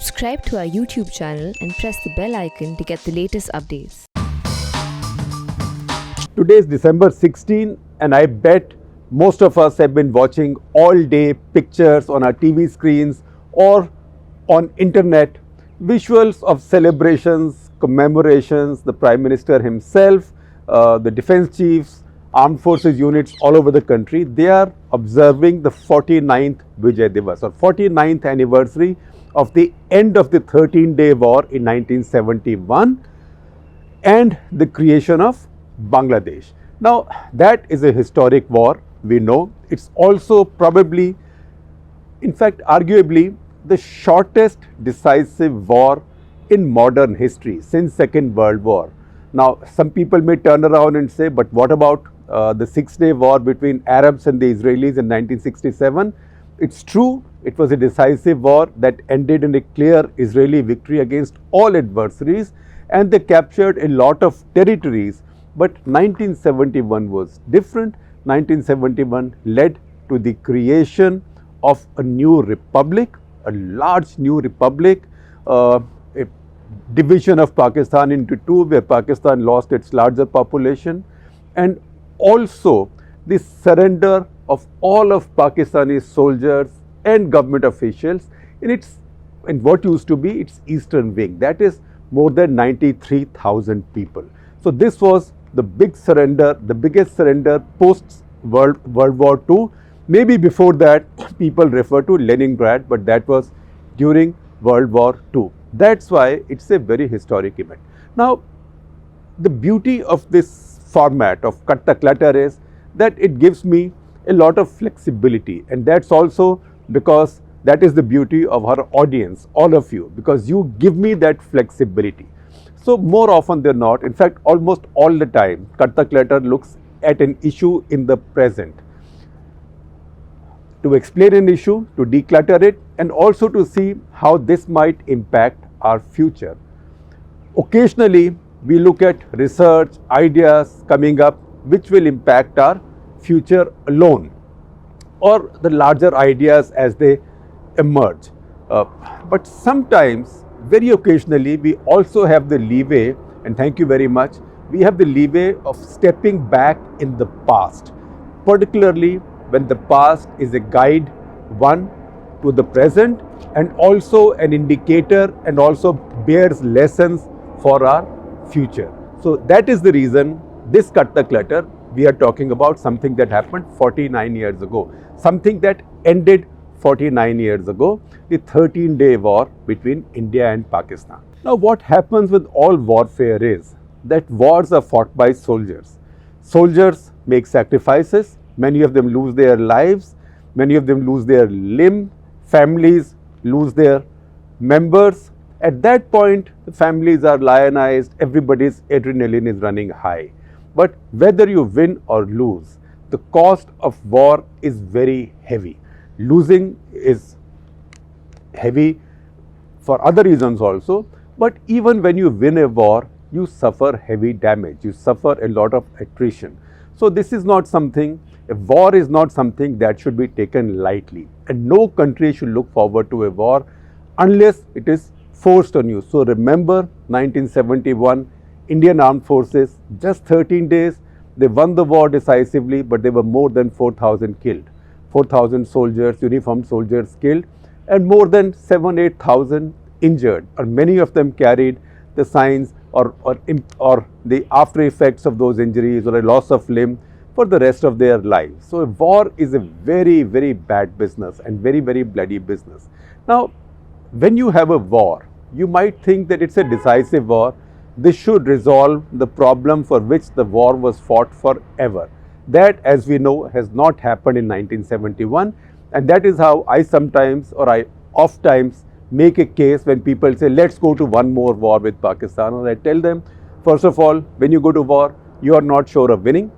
Subscribe to our YouTube channel and press the bell icon to get the latest updates. Today is December 16 and I bet most of us have been watching all day pictures on our TV screens or on internet, visuals of celebrations, commemorations, the Prime Minister himself, the defense chiefs, armed forces units all over the country. They are observing the 49th Vijay Divas or 49th anniversary of the end of the 13-day war in 1971 and the creation of Bangladesh. Now, that is a historic war, we know. It's also probably, in fact, arguably, the shortest decisive war in modern history since Second World War. Now, some people may turn around and say, but what about the Six-Day War between Arabs and the Israelis in 1967? It's true, it was a decisive war that ended in a clear Israeli victory against all adversaries, and they captured a lot of territories. But 1971 was different. 1971 led to the creation of a new republic, a large new republic, a division of Pakistan into two, where Pakistan lost its larger population, and also the surrender of all of Pakistani soldiers and government officials in what used to be its eastern wing. That is more than 93,000 people. So this was the big surrender, the biggest surrender post World War II. Maybe before that, people refer to Leningrad, but that was during World War II. That's why it's a very historic event. Now, the beauty of this format of Cut the Clutter is that it gives me a lot of flexibility, and that's also because that is the beauty of our audience, all of you, because you give me that flexibility. So more often than not, in fact almost all the time, Cut the Clutter looks at an issue in the present to explain an issue, to declutter it, and also to see how this might impact our future. Occasionally we look at research, ideas coming up which will impact our future alone, or the larger ideas as they emerge. But sometimes, very occasionally, we also have the leeway, and thank you very much, we have the leeway of stepping back in the past, particularly when the past is a guide, one, to the present, and also an indicator, and also bears lessons for our future. So that is the reason this Cut the Clutter, we are talking about something that happened 49 years ago, something that ended 49 years ago, the 13-day war between India and Pakistan. Now, what happens with all warfare is that wars are fought by soldiers. Soldiers make sacrifices, many of them lose their lives, many of them lose their limb, families lose their members. At that point, the families are lionized, everybody's adrenaline is running high. But whether you win or lose, the cost of war is very heavy. Losing is heavy for other reasons also, but even when you win a war, you suffer heavy damage, you suffer a lot of attrition. So this is not something, a war is not something that should be taken lightly, and no country should look forward to a war unless it is forced on you. So remember 1971, Indian Armed Forces, just 13 days, they won the war decisively, but there were more than 4,000 killed. 4,000 soldiers, uniformed soldiers killed, and more than 7,000-8,000 injured, or many of them carried the signs or the after effects of those injuries or a loss of limb for the rest of their lives. So a war is a very, very bad business and very, very bloody business. Now, when you have a war, you might think that it's a decisive war. This should resolve the problem for which the war was fought forever. That, as we know, has not happened in 1971, and that is how I sometimes, or I oft-times, make a case when people say, let's go to one more war with Pakistan. And I tell them, first of all, when you go to war, you are not sure of winning.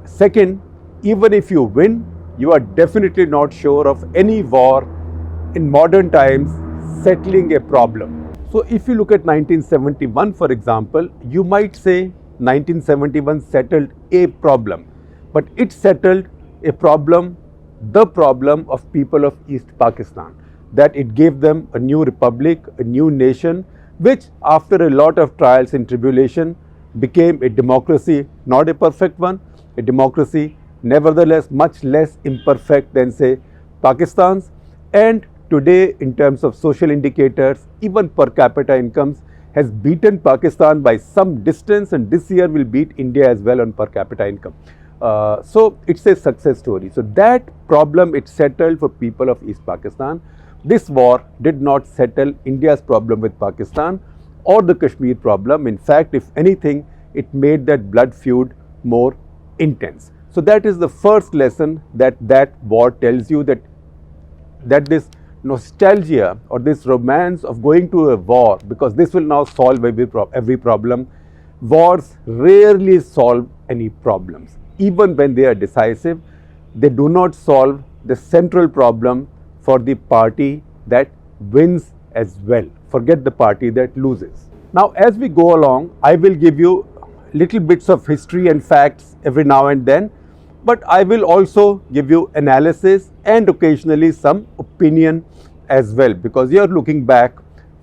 Second, even if you win, you are definitely not sure of any war in modern times settling a problem. So if you look at 1971, for example, you might say 1971 settled a problem, but it settled a problem, the problem of people of East Pakistan. that it gave them a new republic, a new nation, which after a lot of trials and tribulation became a democracy, not a perfect one, a democracy nevertheless much less imperfect than say Pakistan's. And today in terms of social indicators, even per capita incomes has beaten Pakistan by some distance, and this year will beat India as well on per capita income. So it's a success story. So that problem it settled for people of East Pakistan. This war did not settle India's problem with Pakistan or the Kashmir problem. In fact, if anything, it made that blood feud more intense. So that is the first lesson that war tells you, that this nostalgia or this romance of going to a war, because this will now solve every problem. Wars rarely solve any problems. Even when they are decisive, they do not solve the central problem for the party that wins as well. Forget the party that loses. Now, as we go along, I will give you little bits of history and facts every now and then, but I will also give you analysis and occasionally some opinion as well, because you are looking back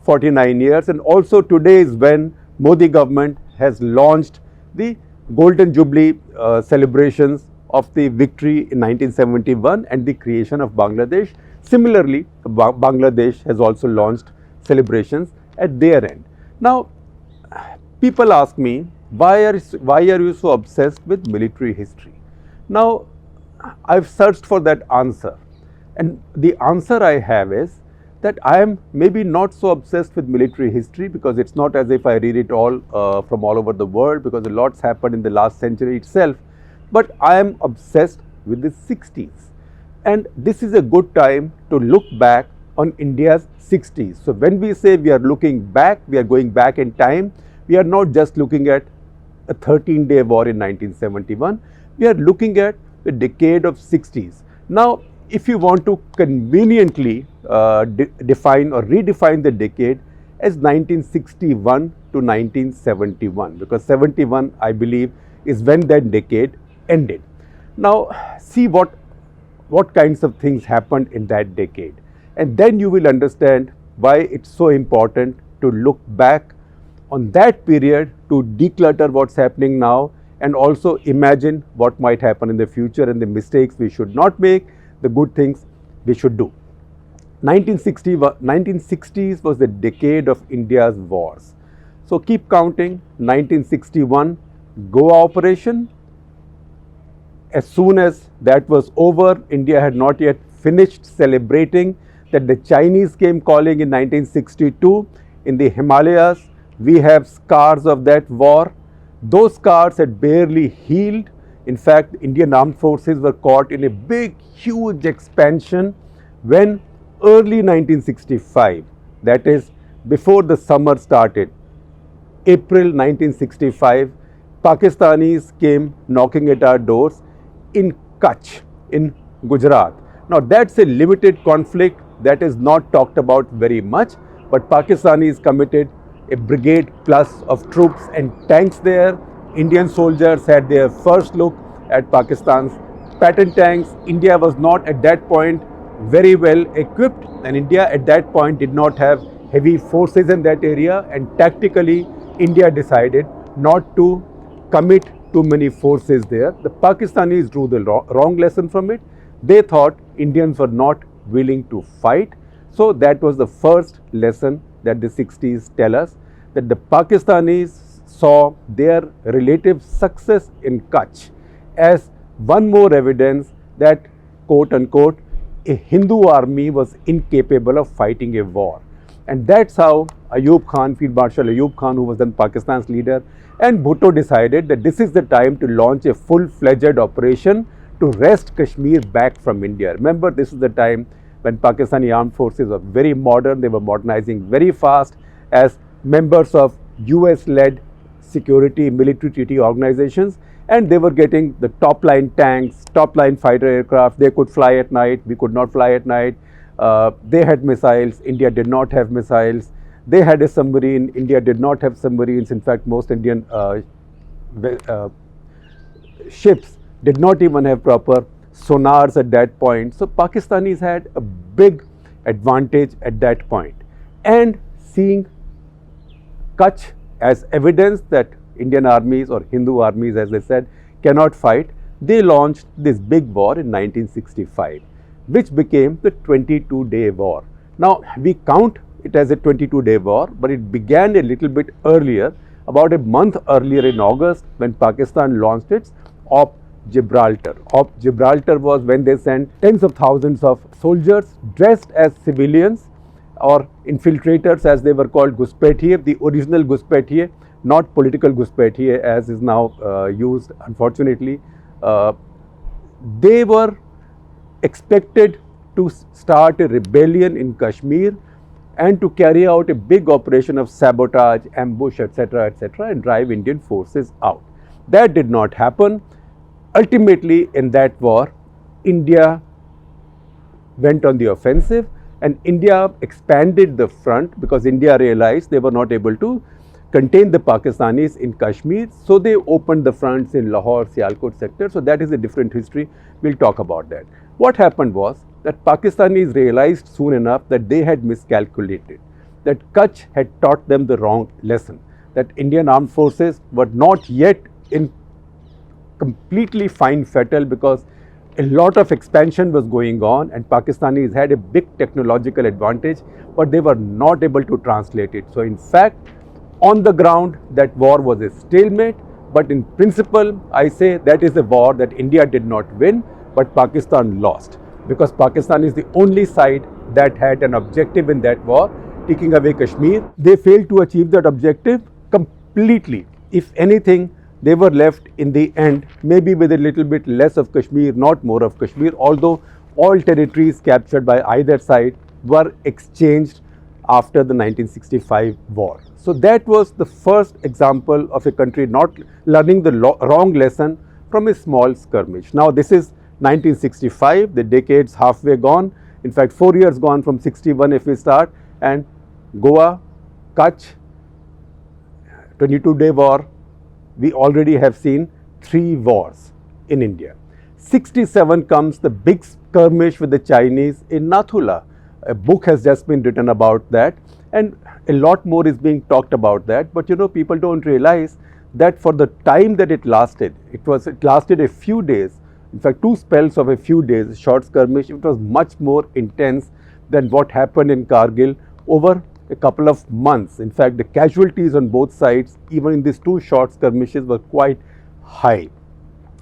49 years, and also today is when Modi government has launched the Golden Jubilee celebrations of the victory in 1971 and the creation of Bangladesh. Similarly, Bangladesh has also launched celebrations at their end. Now, people ask me, why are you so obsessed with military history? Now, I've searched for that answer, and the answer I have is that I am maybe not so obsessed with military history, because it's not as if I read it all from all over the world, because a lot's happened in the last century itself, but I am obsessed with the 60s. And this is a good time to look back on India's 60s. So when we say we are looking back, we are going back in time. We are not just looking at a 13-day war in 1971. We are looking at the decade of 60s. Now, if you want to conveniently define or redefine the decade as 1961 to 1971, because 71, I believe, is when that decade ended. Now, see what kinds of things happened in that decade, and then you will understand why it's so important to look back on that period to declutter what's happening now, and also imagine what might happen in the future and the mistakes we should not make, the good things we should do. 1960s was the decade of India's wars. So keep counting. 1961, Goa operation. As soon as that was over, India had not yet finished celebrating that the Chinese came calling in 1962. In the Himalayas, we have scars of that war. Those scars had barely healed. In fact, Indian armed forces were caught in a big, huge expansion when early 1965, that is before the summer started, April 1965, Pakistanis came knocking at our doors in Kutch, in Gujarat. Now, that's a limited conflict that is not talked about very much, but Pakistanis committed a brigade plus of troops and tanks there. Indian soldiers had their first look at Pakistan's pattern tanks. India was not at that point very well equipped, and India at that point did not have heavy forces in that area, and tactically India decided not to commit too many forces there. The Pakistanis drew the wrong lesson from it. They thought Indians were not willing to fight. So that was the first lesson that the 60s tell us, that the Pakistanis saw their relative success in Kutch as one more evidence that, quote unquote, a Hindu army was incapable of fighting a war. And that's how Ayub Khan, Field Marshal Ayub Khan, who was then Pakistan's leader, and Bhutto decided that this is the time to launch a full-fledged operation to wrest Kashmir back from India. Remember, this is the time when Pakistani armed forces were very modern. They were modernizing very fast as members of US-led security military treaty organizations, and they were getting the top-line tanks, top-line fighter aircraft. They could fly at night. We could not fly at night. They had missiles. India did not have missiles. They had a submarine. India did not have submarines. In fact, most Indian ships did not even have proper sonars at that point. So Pakistanis had a big advantage at that point. And seeing Kutch as evidence that Indian armies, or Hindu armies as they said, cannot fight, they launched this big war in 1965, which became the 22-day war. Now, we count it as a 22-day war, but it began a little bit earlier, about a month earlier in August, when Pakistan launched its Op Gibraltar. Op Gibraltar was when they sent tens of thousands of soldiers dressed as civilians, or infiltrators as they were called, Ghuspaitiye, the original Ghuspaitiye, not political Ghuspaitiye as is now used, unfortunately. They were expected to start a rebellion in Kashmir and to carry out a big operation of sabotage, ambush, etc., and drive Indian forces out. That did not happen. Ultimately, in that war, India went on the offensive, and India expanded the front because India realized they were not able to contain the Pakistanis in Kashmir, so they opened the fronts in Lahore, Sialkot sector. So that is a different history. We'll talk about that. What happened was that Pakistanis realized soon enough that they had miscalculated, that Kutch had taught them the wrong lesson, that Indian armed forces were not yet in completely fine fettle because a lot of expansion was going on and Pakistanis had a big technological advantage, but they were not able to translate it. So in fact, on the ground, that war was a stalemate, but in principle, I say that is a war that India did not win, but Pakistan lost, because Pakistan is the only side that had an objective in that war, taking away Kashmir. They failed to achieve that objective completely. If anything, they were left in the end maybe with a little bit less of Kashmir, not more of Kashmir, although all territories captured by either side were exchanged after the 1965 war. So that was the first example of a country not learning the wrong lesson from a small skirmish. Now this is 1965, the decade's halfway gone. In fact, 4 years gone from 61 if we start, and Goa, Kutch, 22-day war, we already have seen 3 wars in India. 67 comes the big skirmish with the Chinese in Nathula. A book has just been written about that, and a lot more is being talked about that. But you know, people don't realize that for the time that it lasted, it lasted a few days. In fact, 2 spells of a few days, a short skirmish. It was much more intense than what happened in Kargil over a couple of months. In fact, the casualties on both sides, even in these 2 short skirmishes, were quite high.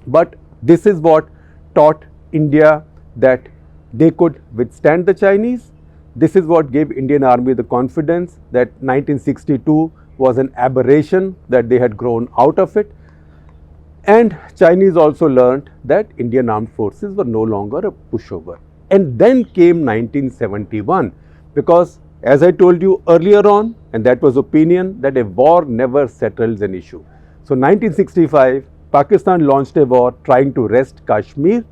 But this is what taught India that they could withstand the Chinese. This is what gave Indian Army the confidence that 1962 was an aberration, that they had grown out of it. And Chinese also learned that Indian armed forces were no longer a pushover. And then came 1971, because as I told you earlier on, and that was opinion, that a war never settles an issue. So 1965, Pakistan launched a war trying to wrest Kashmir.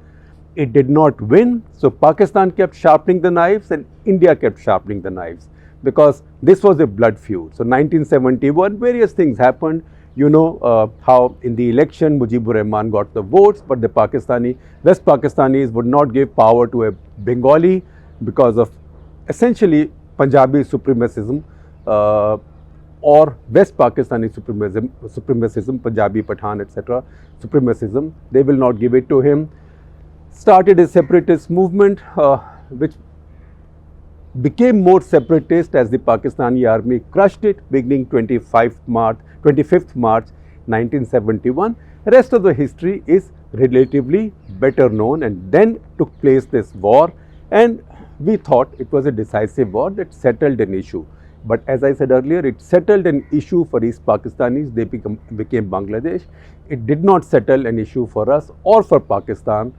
It did not win, so Pakistan kept sharpening the knives and India kept sharpening the knives, because this was a blood feud. So 1971, various things happened. You know how in the election Mujibur Rahman got the votes, but the West Pakistanis would not give power to a Bengali because of essentially Punjabi supremacism or West Pakistani supremacism, Punjabi, Pathan, etc. supremacism. They will not give it to him. Started a separatist movement which became more separatist as the Pakistani army crushed it, beginning 25th March 1971. The rest of the history is relatively better known, and then took place this war, and we thought it was a decisive war that settled an issue. But as I said earlier, it settled an issue for East Pakistanis. They became Bangladesh. It did not settle an issue for us or for Pakistan,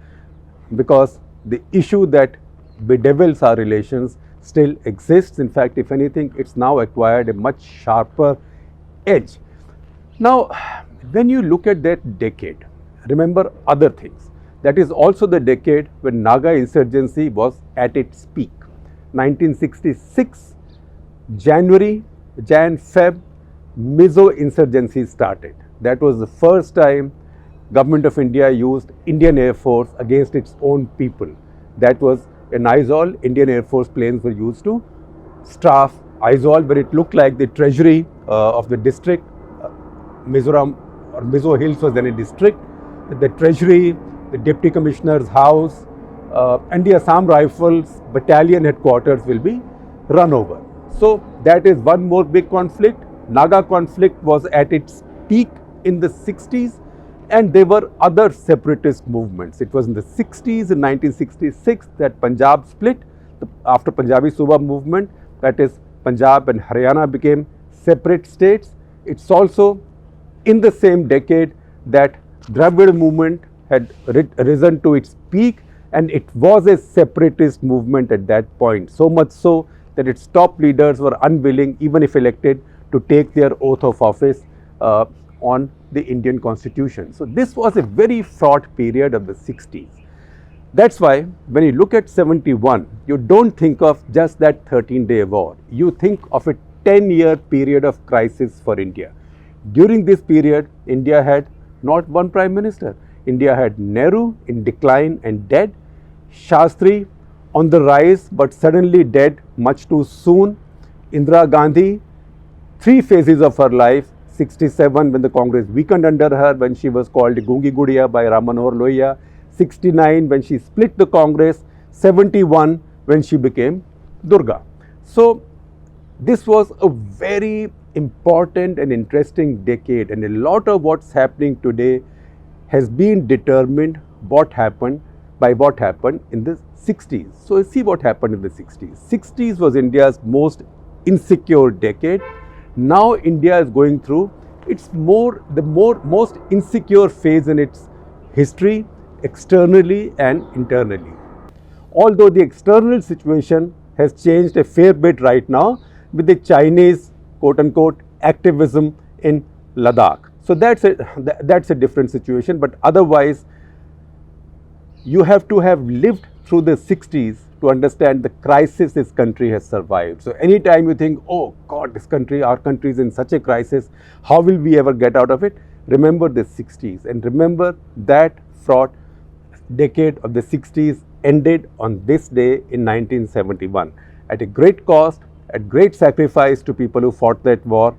because the issue that bedevils our relations still exists. In fact, if anything, it's now acquired a much sharper edge. Now, when you look at that decade, remember other things. That is also the decade when Naga insurgency was at its peak. 1966, Jan-Feb, Mizo insurgency started. That was the first time Government of India used Indian Air Force against its own people. That was In Aizawl, Indian Air Force planes were used to strafe Aizawl, where it looked like the treasury of the district. Mizoram or Mizo Hills was then a district. The treasury, the deputy commissioner's house, and the Assam Rifles battalion headquarters will be run over. So that is one more big conflict. Naga conflict was at its peak in the 60s, and there were other separatist movements. It was in the 60s, in 1966, that Punjab split. After Punjabi Suba movement, that is, Punjab and Haryana became separate states. It's also in the same decade that Dravid movement had risen to its peak, and it was a separatist movement at that point, so much so that its top leaders were unwilling, even if elected, to take their oath of office on the Indian Constitution. So this was a very fraught period of the 60s. That's why when you look at 71, you don't think of just that 13-day war. You think of a 10-year period of crisis for India. During this period, India had not one prime minister. India had Nehru in decline and dead, Shastri on the rise but suddenly dead much too soon, Indira Gandhi, 3 phases of her life: 67 when the Congress weakened under her, when she was called Gungi Gudiya by Ram Manohar Lohia, 69 when she split the Congress, 71 when she became Durga. So this was a very important and interesting decade, and a lot of what's happening today has been determined by what happened in the 60s. So see what happened in the 60s. 60s was India's most insecure decade. Now India is going through most insecure phase in its history, externally and internally. Although the external situation has changed a fair bit right now with the Chinese quote-unquote activism in Ladakh. So that's a different situation, but otherwise you have to have lived through the 60s to understand the crisis this country has survived. So anytime you think, oh God, our country is in such a crisis, how will we ever get out of it? Remember the 60s, and remember that fraught decade of the 60s ended on this day in 1971 at a great cost, at great sacrifice to people who fought that war.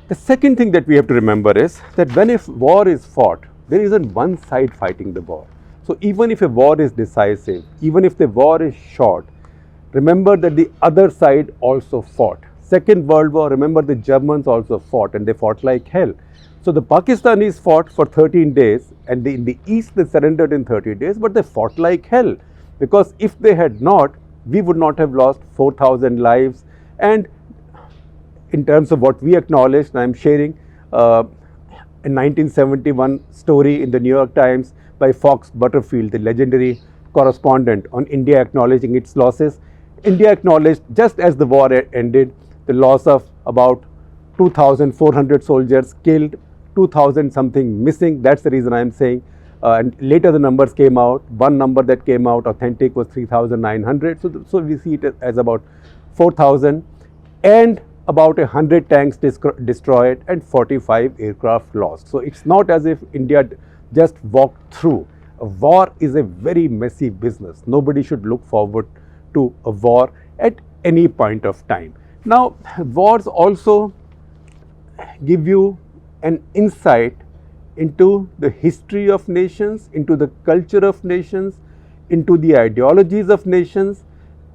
The second thing that we have to remember is that when a war is fought, there isn't one side fighting the war. So even if a war is decisive, even if the war is short, remember that the other side also fought. Second World War, remember the Germans also fought, and they fought like hell. So the Pakistanis fought for 13 days, and in the east they surrendered in 30 days, but they fought like hell, because if they had not, we would not have lost 4,000 lives. And in terms of what we acknowledged, I am sharing a 1971 story in the New York Times by Fox Butterfield, the legendary correspondent, on India acknowledging its losses. India acknowledged, just as the war ended, the loss of about 2,400 soldiers killed, 2,000 something missing. That's the reason I am saying. And later the numbers came out. One number that came out authentic was 3,900. So we see it as about 4,000, and about 100 tanks destroyed and 45 aircraft lost. So it's not as if India just walked through. A war is a very messy business. Nobody should look forward to a war at any point of time. Now, wars also give you an insight into the history of nations, into the culture of nations, into the ideologies of nations,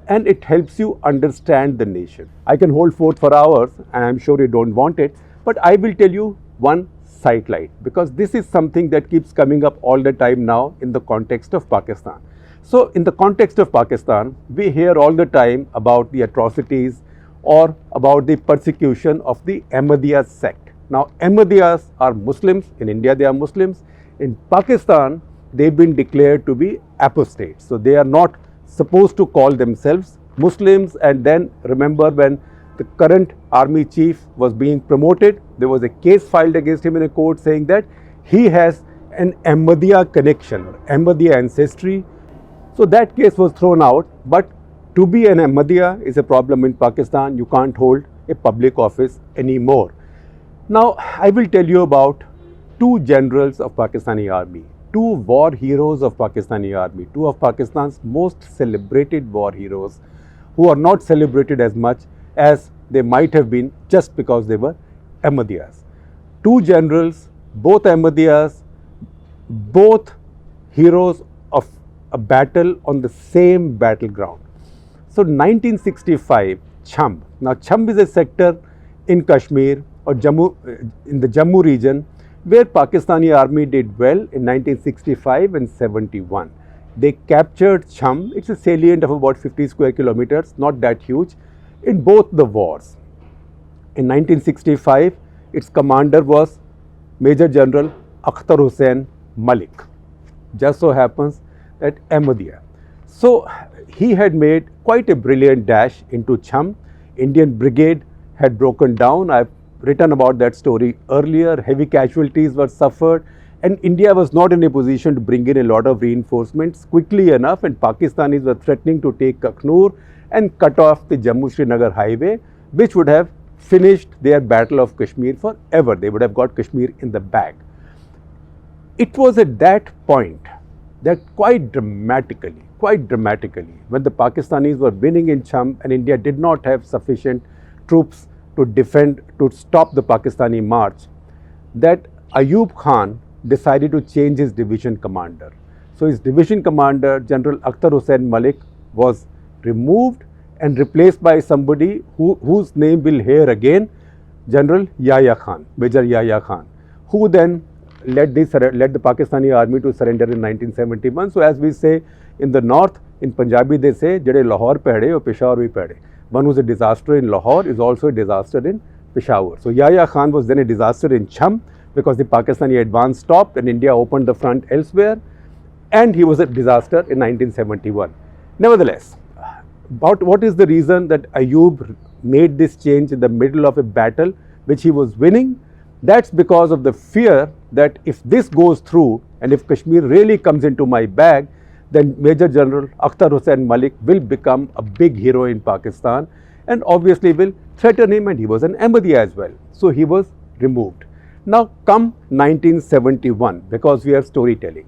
and it helps you understand the nation. I can hold forth for hours, and I'm sure you don't want it, but I will tell you one sidelight, because this is something that keeps coming up all the time now in the context of Pakistan. So in the context of Pakistan, we hear all the time about the atrocities or about the persecution of the Ahmadiyya sect. Now Ahmadiyyas are Muslims. In India they are Muslims. In Pakistan they've been declared to be apostates. So they are not supposed to call themselves Muslims. And then remember, when the current army chief was being promoted, there was a case filed against him in a court saying that he has an Ahmadiyya connection or Ahmadiyya ancestry. So that case was thrown out. But to be an Ahmadiyya is a problem in Pakistan. You can't hold a public office anymore. Now I will tell you about 2 generals of Pakistani army. two war heroes of Pakistani army, two of Pakistan's most celebrated war heroes, who are not celebrated as much as they might have been just because they were Ahmadiyas. Two generals, both Ahmadiyas, both heroes of a battle on the same battleground. So 1965, Chhamb. Now Chhamb is a sector in Kashmir or Jammu, in the Jammu region, where Pakistani army did well in 1965 and 71. They captured Chhamb. It's a salient of about 50 square kilometers, not that huge, in both the wars. In 1965, its commander was Major General Akhtar Hussain Malik. Just so happens that Ahmadiyya. So he had made quite a brilliant dash into Chhamb. Indian brigade had broken down. I've written about that story earlier. Heavy casualties were suffered, and India was not in a position to bring in a lot of reinforcements quickly enough, and Pakistanis were threatening to take Kakhnur and cut off the Jammu-Srinagar highway, which would have finished their battle of Kashmir forever. They would have got Kashmir in the bag. It was at that point that quite dramatically, when the Pakistanis were winning in Chhamb and India did not have sufficient troops to defend, to stop the Pakistani march, that Ayub Khan decided to change his division commander. So his division commander, General Akhtar Hussain Malik, was removed and replaced by somebody whose name we'll hear again, General Yahya Khan, Major Yahya Khan, who then led the Pakistani army to surrender in 1971. So as we say in the north, in Punjabi they say, Jade Lahore pehde or Peshawar bhi pehde. One who's a disaster in Lahore is also a disaster in Peshawar. So Yahya Khan was then a disaster in Chhamb because the Pakistani advance stopped and India opened the front elsewhere, and he was a disaster in 1971. Nevertheless, what is the reason that Ayub made this change in the middle of a battle which he was winning? That's because of the fear that if this goes through and if Kashmir really comes into my bag, then Major General Akhtar Hussain Malik will become a big hero in Pakistan and obviously will threaten him, and he was an Ahmadiyya as well. So he was removed. Now come 1971, because we are storytelling.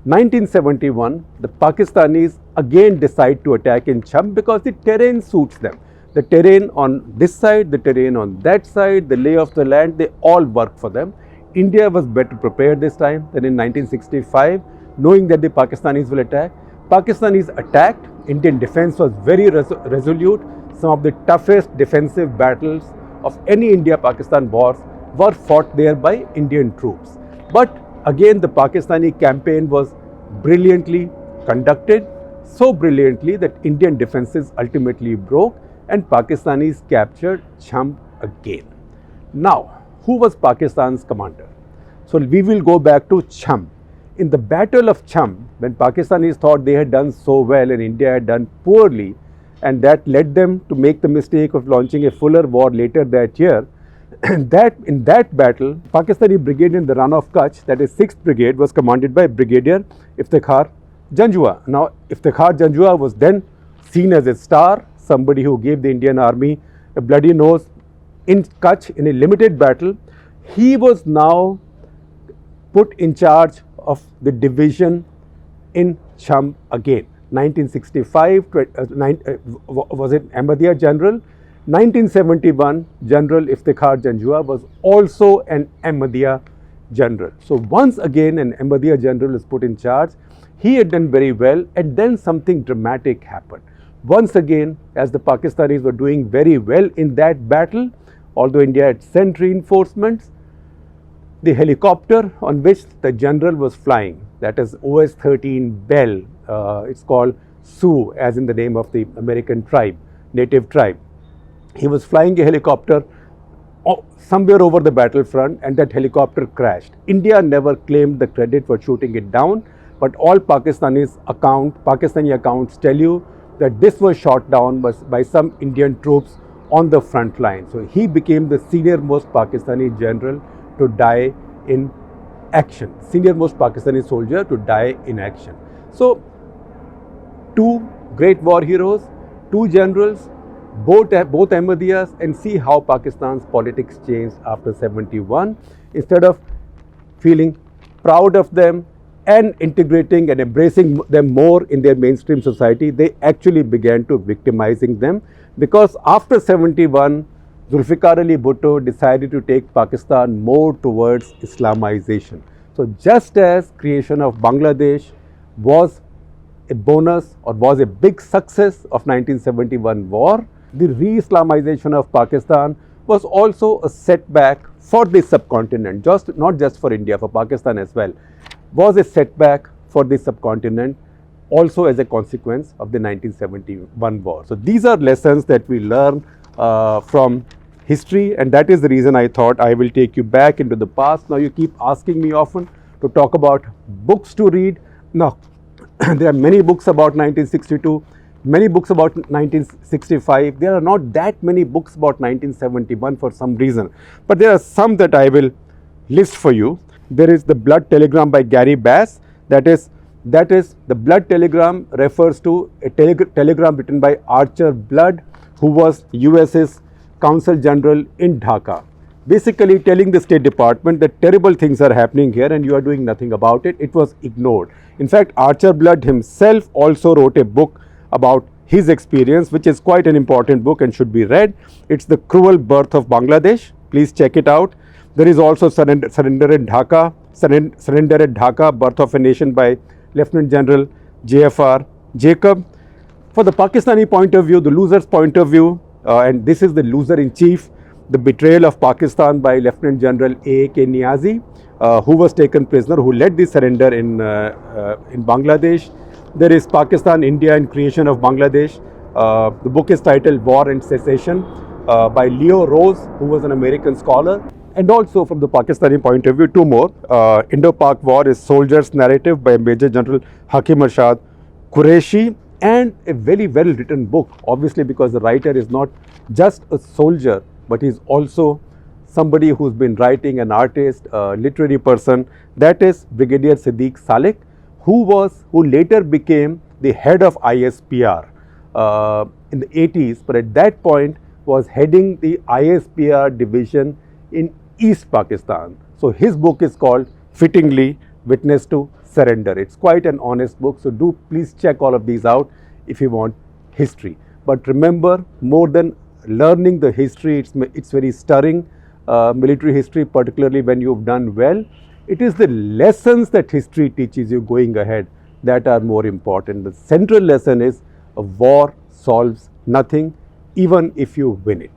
1971, the Pakistanis again decide to attack in Chhamb because the terrain suits them. The terrain on this side, the terrain on that side, the lay of the land, they all work for them. India was better prepared this time than in 1965, knowing that the Pakistanis will attack. Pakistanis attacked. Indian defense was very resolute. Some of the toughest defensive battles of any India-Pakistan wars were fought there by Indian troops. But again, the Pakistani campaign was brilliantly conducted, so brilliantly that Indian defenses ultimately broke and Pakistanis captured Chhamb again. Now, who was Pakistan's commander? So we will go back to Chhamb. In the Battle of Chhamb, when Pakistanis thought they had done so well and India had done poorly, and that led them to make the mistake of launching a fuller war later that year, that in that battle, Pakistani brigade in the run of Kutch, that is 6th Brigade, was commanded by Brigadier Iftikhar Janjua. Now, Iftikhar Janjua was then seen as a star, somebody who gave the Indian army a bloody nose in Kutch in a limited battle. He was now put in charge of the division in Chhamb again. 1965 was it Ahmadiyya general. 1971, General Iftikhar Janjua was also an Ahmadiyya general. So once again an Ahmadiyya general is put in charge. He had done very well, and then something dramatic happened. Once again, as the Pakistanis were doing very well in that battle, although India had sent reinforcements, the helicopter on which the general was flying, that is OS-13 Bell, it's called Sioux, as in the name of the American tribe, native tribe. He was flying a helicopter somewhere over the battlefront, and that helicopter crashed. India never claimed the credit for shooting it down, but all Pakistani accounts tell you that this was shot down by some Indian troops on the front line. So he became the senior most Pakistani general to die in action, senior most Pakistani soldier to die in action. So two great war heroes, two generals, both Ahmadiyyas, and see how Pakistan's politics changed after 71. Instead of feeling proud of them, and integrating and embracing them more in their mainstream society, they actually began to victimizing them, because after 71, Zulfikar Ali Bhutto decided to take Pakistan more towards Islamization. So just as creation of Bangladesh was a bonus or was a big success of 1971 war, the re-Islamization of Pakistan was also a setback for the subcontinent, not just for India, for Pakistan as well, was a setback for the subcontinent also as a consequence of the 1971 war. So these are lessons that we learn from history, and that is the reason I thought I will take you back into the past. Now you keep asking me often to talk about books to read. Now there are many books about 1962, many books about 1965. There are not that many books about 1971 for some reason, but there are some that I will list for you. There is The Blood Telegram by Gary Bass. That is the Blood Telegram refers to a telegram written by Archer Blood, who was US's Consul General in Dhaka, basically telling the State Department that terrible things are happening here and you are doing nothing about it. It was ignored. In fact, Archer Blood himself also wrote a book about his experience, which is quite an important book and should be read. It's The Cruel Birth of Bangladesh. Please check it out. There is also Surrender at Dhaka, Birth of a Nation by Lieutenant General J.F.R. Jacob. For the Pakistani point of view, the loser's point of view, and this is the loser in chief, The Betrayal of Pakistan by Lieutenant General A.K. Niazi, who was taken prisoner, who led the surrender in Bangladesh. There is Pakistan, India and Creation of Bangladesh. The book is titled War and Secession by Leo Rose, who was an American scholar. And also from the Pakistani point of view, two more. Indo-Pak War is Soldier's Narrative by Major General Hakim Arshad Qureshi, and a very well written book, obviously because the writer is not just a soldier, but he's also somebody who's been writing, an artist, a literary person. That is Brigadier Siddiq Saleh, who later became the head of ISPR in the 80s, but at that point was heading the ISPR division in East Pakistan. So his book is called fittingly Witness to Surrender. It's quite an honest book, so do please check all of these out if you want history. But remember, more than learning the history, it's very stirring, military history, particularly when you've done well. It is the lessons that history teaches you going ahead that are more important. The central lesson is a war solves nothing, even if you win it.